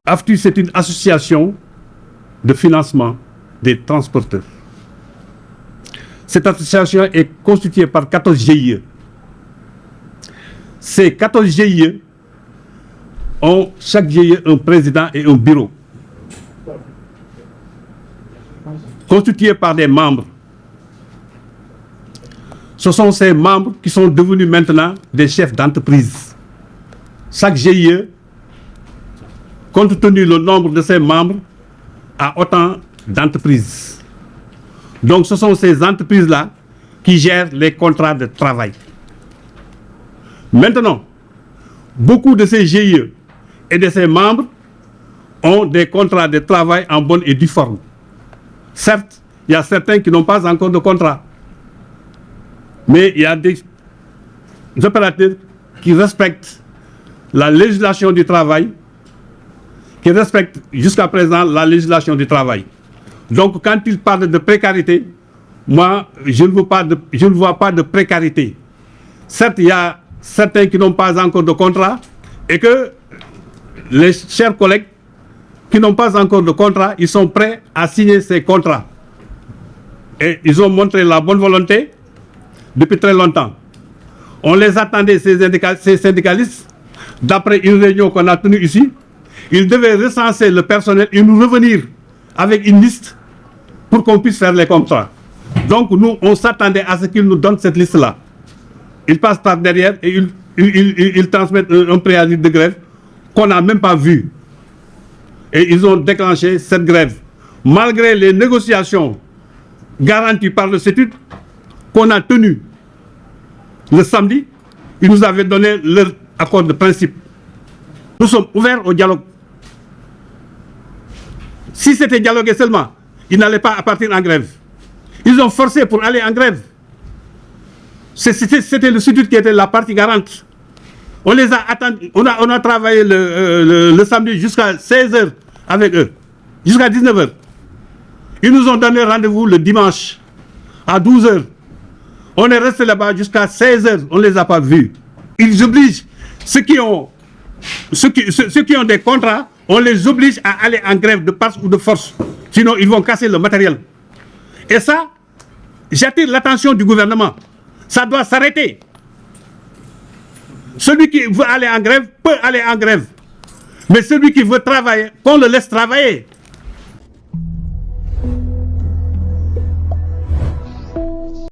AFTU, c'est une association de financement des transporteurs. Cette association est constituée par 14 GIE. Ces 14 GIE ont chaque GIE un président et un bureau, constitués par des membres. Ce sont ces membres qui sont devenus maintenant des chefs d'entreprise. Chaque GIE, compte tenu le nombre de ses membres, a autant d'entreprises. Donc ce sont ces entreprises-là qui gèrent les contrats de travail. Maintenant, beaucoup de ces GIE et de ses membres ont des contrats de travail en bonne et due forme. Certes, il y a certains qui n'ont pas encore de contrat. Mais il y a des opérateurs qui respectent la législation du travail, qui respectent jusqu'à présent la législation du travail. Donc quand ils parlent de précarité, moi je ne vois pas de précarité. Certes, il y a certains qui n'ont pas encore de contrat et que les chers collègues qui n'ont pas encore de contrat, ils sont prêts à signer ces contrats. Et ils ont montré la bonne volonté depuis très longtemps. On les attendait, ces syndicalistes, d'après une réunion qu'on a tenue ici. Ils devaient recenser le personnel et nous revenir avec une liste pour qu'on puisse faire les contrats. Donc nous, on s'attendait à ce qu'ils nous donnent cette liste-là. Ils passent par derrière et ils transmettent un préavis de grève qu'on n'a même pas vu. Et ils ont déclenché cette grève. Malgré les négociations garanties par le CETUD qu'on a tenues le samedi, ils nous avaient donné leur accord de principe. Nous sommes ouverts au dialogue. Si c'était dialogué seulement, ils n'allaient pas partir en grève. Ils ont forcé pour aller en grève. C'était le CETUD qui était la partie garante. On les a attendus. On a travaillé le samedi jusqu'à 16h avec eux, jusqu'à 19h. Ils nous ont donné rendez-vous le dimanche à 12h. On est resté là-bas jusqu'à 16h. On ne les a pas vus. Ils obligent ceux qui ont des contrats, on les oblige à aller en grève de force ou de force. Sinon, ils vont casser le matériel. Et ça, j'attire l'attention du gouvernement. Ça doit s'arrêter. Celui qui veut aller en grève peut aller en grève. Mais celui qui veut travailler, qu'on le laisse travailler.